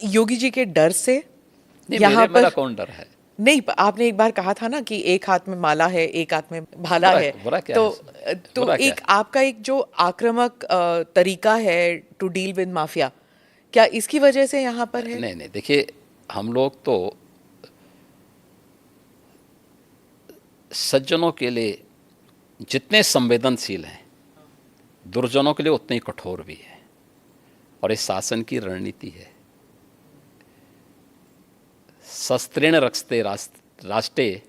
योगी जी के डर से नहीं, यहाँ मेरा पर कौन डर है? नहीं, आपने एक बार कहा था ना कि एक हाथ में माला है, एक हाथ में भाला है। बुरा क्या तो है इसमें? तो बुरा क्या एक आपका एक जो आक्रामक तरीका है टू डील विद माफिया, क्या इसकी वजह से यहाँ पर है? है? नहीं नहीं, देखिए, हम लोग तो सज्जनों के लिए जितने संवेदनशील हैं, दुर्जनों के लिए उतने ही कठोर भी है। और इस शासन की रणनीति है, शस्त्रेण रक्षते राष्ट्रे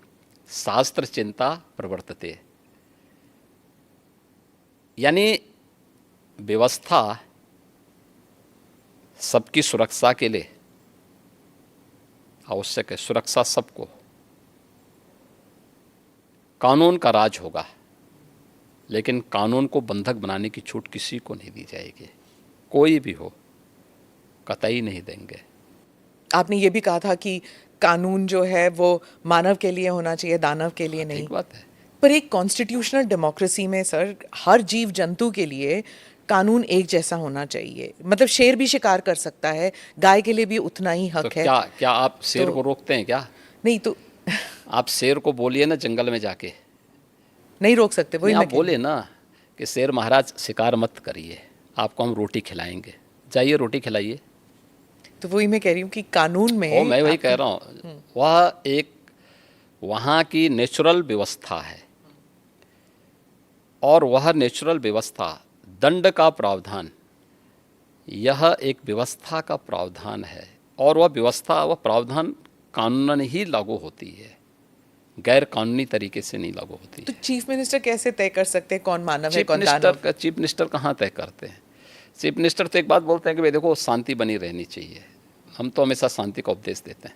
शास्त्र चिंता प्रवर्तते। यानी व्यवस्था सबकी सुरक्षा के लिए आवश्यक है, सुरक्षा सबको। कानून का राज होगा, लेकिन कानून को बंधक बनाने की छूट किसी को नहीं दी जाएगी, कोई भी हो, कतई नहीं देंगे। आपने ये भी कहा था कि कानून जो है वो मानव के लिए होना चाहिए, दानव के लिए नहीं। ठीक बात है। पर एक कॉन्स्टिट्यूशनल डेमोक्रेसी में सर, हर जीव जंतु के लिए कानून एक जैसा होना चाहिए। मतलब शेर भी शिकार कर सकता है, गाय के लिए भी उतना ही तो हक है। क्या क्या आप शेर तो को रोकते हैं क्या? नहीं तो आप शेर को बोलिए ना जंगल में जाके, नहीं रोक सकते, वही नहीं, मैं आप कह रही बोले ना कि शेर महाराज शिकार मत करिए, आपको हम रोटी खिलाएंगे, जाइए रोटी खिलाइए। हूँ। तो वही मैं कह रही हूँ कि कानून में मैं वही कह आपको रहा हूँ, वह एक वहाँ की नेचुरल व्यवस्था है, और वह नेचुरल व्यवस्था, दंड का प्रावधान, यह एक व्यवस्था का प्रावधान है। और वह व्यवस्था, वह प्रावधान कानूनन ही लागू होती है, गैर कानूनी तरीके से नहीं लागू होती तो है। चीफ मिनिस्टर कैसे तय कर सकते हैं कौन मानव है कौन दानव? चीफ मिनिस्टर कहाँ तय करते हैं? चीफ मिनिस्टर तो एक बात बोलते हैं कि भाई देखो, शांति बनी रहनी चाहिए। हम तो हमेशा शांति का उपदेश देते हैं।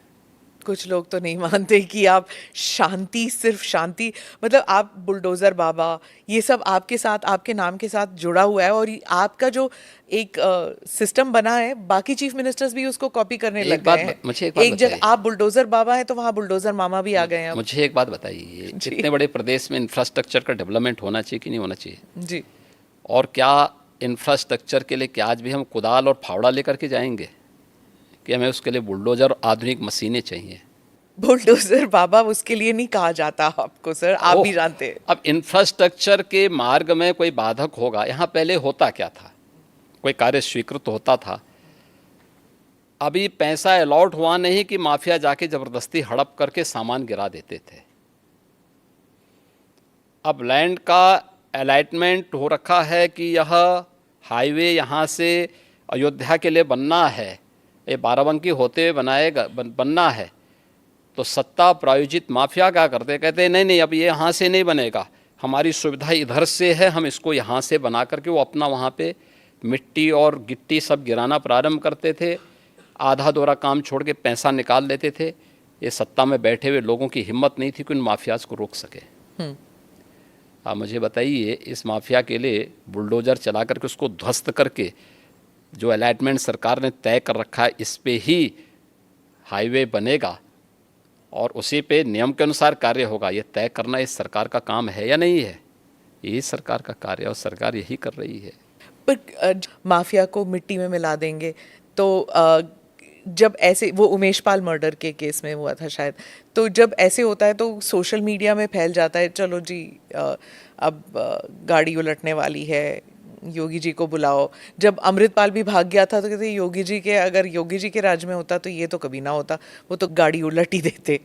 कुछ लोग तो नहीं मानते कि आप शांति, सिर्फ शांति, मतलब आप बुलडोजर बाबा, ये सब आपके साथ, आपके नाम के साथ जुड़ा हुआ है, और आपका जो एक सिस्टम बना है, बाकी चीफ मिनिस्टर्स भी उसको कॉपी करने लग गए हैं। मुझे एक बात एक जगह बताइए, आप बुलडोजर बाबा है तो वहाँ बुलडोजर मामा भी आ गए हैं अब। मुझे एक बात बताइए, जी इतने बड़े प्रदेश में इंफ्रास्ट्रक्चर का डेवलपमेंट होना चाहिए कि नहीं होना चाहिए? जी। और क्या इंफ्रास्ट्रक्चर के लिए क्या आज भी हम कुदाल और फावड़ा लेकर के जाएंगे कि हमें उसके लिए बुलडोजर और आधुनिक मशीनें चाहिए? बुलडोजर बाबा उसके लिए नहीं कहा जाता आपको सर, आप भी ओह, जानते हैं। अब इंफ्रास्ट्रक्चर के मार्ग में कोई बाधक होगा? यहाँ पहले होता क्या था, कोई कार्य स्वीकृत होता था, अभी पैसा अलॉट हुआ नहीं कि माफिया जाके जबरदस्ती हड़प करके सामान गिरा देते थे। अब लैंड का अलॉटमेंट हो रखा है कि यह हाईवे यहाँ से अयोध्या के लिए बनना है, ये बाराबंकी होते हुए बनना है। तो सत्ता प्रायोजित माफिया क्या करते, कहते हैं नहीं नहीं, अब ये यहाँ से नहीं बनेगा, हमारी सुविधा इधर से है, हम इसको यहाँ से बना करके, वो अपना वहाँ पे मिट्टी और गिट्टी सब गिराना प्रारंभ करते थे, आधा दोरा काम छोड़ के पैसा निकाल लेते थे। ये सत्ता में बैठे हुए लोगों की हिम्मत नहीं थी कि उन माफियाज को रोक सके। आप मुझे बताइए, इस माफिया के लिए बुलडोजर चला करके उसको ध्वस्त करके, जो अलॉटमेंट सरकार ने तय कर रखा है, इस पे ही हाईवे बनेगा और उसी पे नियम के अनुसार कार्य होगा, ये तय करना इस सरकार का काम है या नहीं है? यही सरकार का कार्य है और सरकार यही कर रही है। पर माफिया को मिट्टी में मिला देंगे तो जब ऐसे, वो उमेश पाल मर्डर के केस में हुआ था शायद, तो जब ऐसे होता है तो सोशल मीडिया में फैल जाता है, चलो जी अब गाड़ी उलटने वाली है, योगी जी को बुलाओ। जब अमृतपाल भी भाग गया था तो कहते योगी जी के, अगर योगी जी के राज में होता तो ये तो कभी ना होता, वो तो गाड़ी उलट ही देते।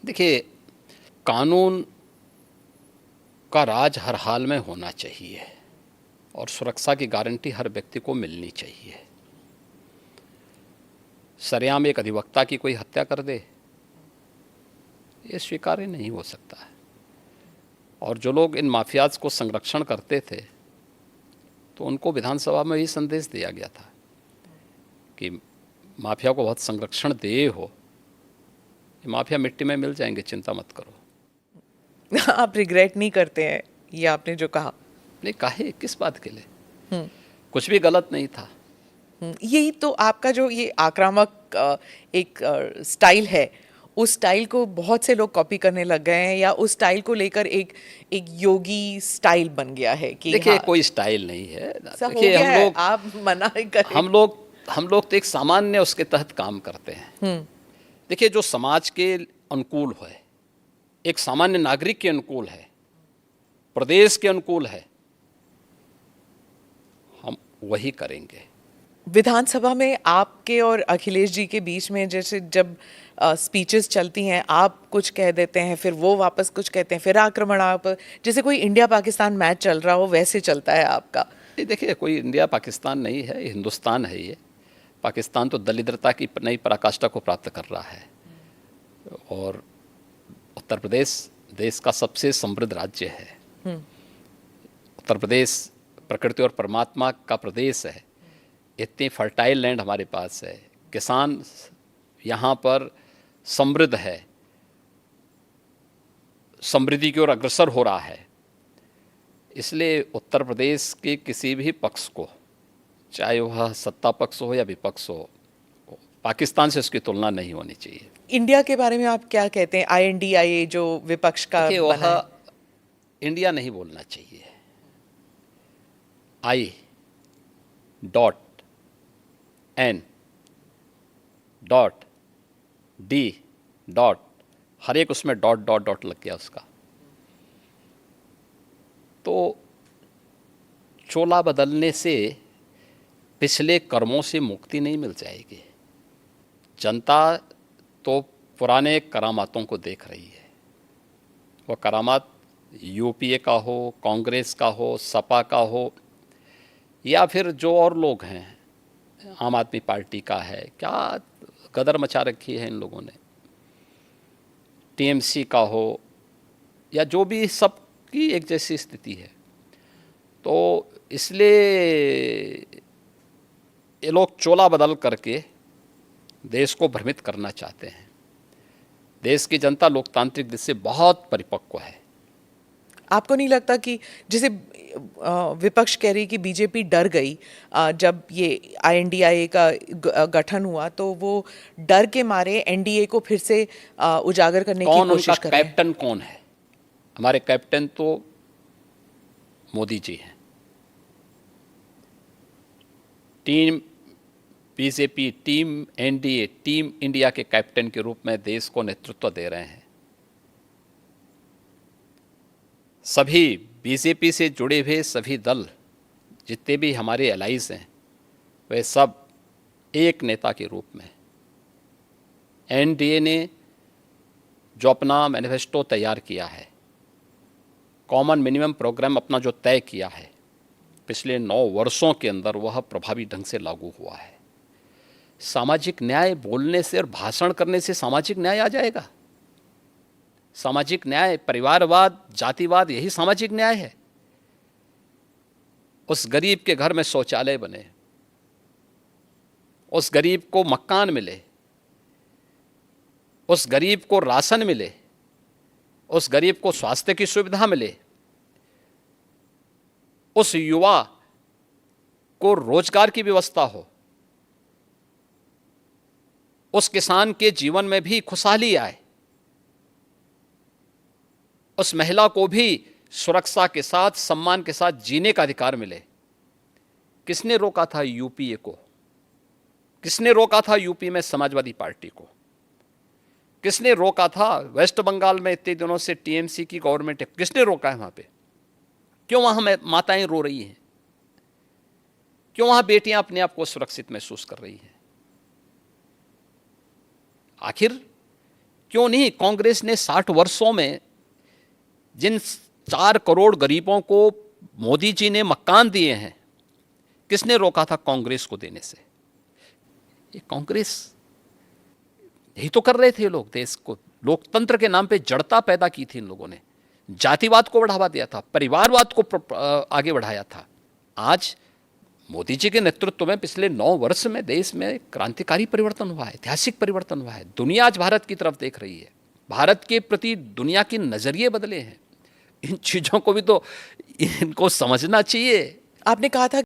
देखिए, कानून का राज हर हाल में होना चाहिए और सुरक्षा की गारंटी हर व्यक्ति को मिलनी चाहिए। सरेआम एक अधिवक्ता की कोई हत्या कर दे, ये स्वीकार्य नहीं हो सकता है। और जो लोग इन माफियाज को संरक्षण करते थे, तो उनको विधानसभा में यही संदेश दिया गया था कि माफिया को बहुत संरक्षण दे हो, ये माफिया मिट्टी में मिल जाएंगे, चिंता मत करो। आप रिग्रेट नहीं करते हैं ये आपने जो कहा? नहीं, काहे, किस बात के लिए? कुछ भी गलत नहीं था। यही तो आपका जो ये आक्रामक एक स्टाइल है, उस स्टाइल को बहुत से लोग कॉपी करने लग गए हैं, या उस स्टाइल को लेकर एक एक योगी स्टाइल बन गया है कि देखिए, हाँ, कोई स्टाइल नहीं है। सब हो देखिए, गया है, आप मना ही करें। हम लोग हम लोग तो एक सामान्य उसके तहत काम करते हैं। देखिए, जो समाज के अनुकूल है, एक सामान्य नागरिक के अनुकूल है, प्रदेश के अनुकूल है, हम वही करेंगे। विधानसभा में आपके और अखिलेश जी के बीच में जैसे जब स्पीचेस चलती हैं, आप कुछ कह देते हैं, फिर वो वापस कुछ कहते हैं, फिर आक्रमण, आप जैसे कोई इंडिया पाकिस्तान मैच चल रहा हो वैसे चलता है आपका। ये देखिए, कोई इंडिया पाकिस्तान नहीं है, ये हिंदुस्तान है। ये पाकिस्तान तो दलिद्रता की नई पराकाष्ठा को प्राप्त कर रहा है, और उत्तर प्रदेश देश का सबसे समृद्ध राज्य है। उत्तर प्रदेश प्रकृति और परमात्मा का प्रदेश है। इतनी फर्टाइल लैंड हमारे पास है, किसान यहाँ पर समृद्ध है, समृद्धि की ओर अग्रसर हो रहा है। इसलिए उत्तर प्रदेश के किसी भी पक्ष को, चाहे वह सत्ता पक्ष हो या विपक्ष हो, पाकिस्तान से उसकी तुलना नहीं होनी चाहिए। इंडिया के बारे में आप क्या कहते हैं? INDIA जो विपक्ष का देखिए, बना है। वह इंडिया नहीं बोलना चाहिए। I.N.D. हर एक उसमें डॉट डॉट डॉट लग गया उसका। तो चोला बदलने से पिछले कर्मों से मुक्ति नहीं मिल जाएगी। जनता तो पुराने करामातों को देख रही है। वह करामात UPA का हो, कांग्रेस का हो, सपा का हो, या फिर जो और लोग हैं, आम आदमी पार्टी का है। क्या गदर मचा रखी है इन लोगों ने। TMC का हो, या जो भी, सबकी एक जैसी स्थिति है। तो इसलिए ये लोग चोला बदल करके देश को भ्रमित करना चाहते हैं। देश की जनता लोकतांत्रिक दृष्टि से बहुत परिपक्व है। आपको नहीं लगता कि जैसे विपक्ष कह रही कि बीजेपी डर गई जब ये INDIA का गठन हुआ, तो वो डर के मारे NDA को फिर से उजागर करने की कोशिश कर रहे हैं? कैप्टन कौन है? हमारे कैप्टन तो मोदी जी हैं। Team BJP, team NDA, team India के कैप्टन के रूप में देश को नेतृत्व दे रहे हैं। सभी BJP से जुड़े हुए सभी दल, जितने भी हमारे एलाइज हैं, वे सब एक नेता के रूप में। NDA ने जो अपना मैनिफेस्टो तैयार किया है, कॉमन मिनिमम प्रोग्राम अपना जो तय किया है, पिछले 9 वर्षों के अंदर वह प्रभावी ढंग से लागू हुआ है। सामाजिक न्याय बोलने से और भाषण करने से सामाजिक न्याय आ जाएगा? सामाजिक न्याय, परिवारवाद, जातिवाद, यही सामाजिक न्याय है। उस गरीब के घर में शौचालय बने, उस गरीब को मकान मिले, उस गरीब को राशन मिले, उस गरीब को स्वास्थ्य की सुविधा मिले, उस युवा को रोजगार की व्यवस्था हो, उस किसान के जीवन में भी खुशहाली आए, उस महिला को भी सुरक्षा के साथ, सम्मान के साथ जीने का अधिकार मिले। किसने रोका था UPA को? किसने रोका था UP में समाजवादी पार्टी को? किसने रोका था वेस्ट बंगाल में इतने दिनों से TMC की गवर्नमेंट है? किसने रोका है वहां पे? क्यों वहां माताएं रो रही हैं? क्यों वहां बेटियां अपने आप को सुरक्षित महसूस कर रही हैं? आखिर क्यों नहीं कांग्रेस ने 60 वर्षों में जिन 4 करोड़ गरीबों को मोदी जी ने मकान दिए हैं, किसने रोका था कांग्रेस को देने से? ये कांग्रेस, यही तो कर रहे थे लोग। देश को लोकतंत्र के नाम पे जड़ता पैदा की थी इन लोगों ने, जातिवाद को बढ़ावा दिया था, परिवारवाद को आगे बढ़ाया था। आज मोदी जी के नेतृत्व में पिछले 9 वर्ष में देश में क्रांतिकारी परिवर्तन हुआ है, ऐतिहासिक परिवर्तन हुआ है। दुनिया आज भारत की तरफ देख रही है, भारत के प्रति दुनिया के नजरिए बदले हैं। इन चीजों को भी तो इनको समझना चाहिए। आपने कहा था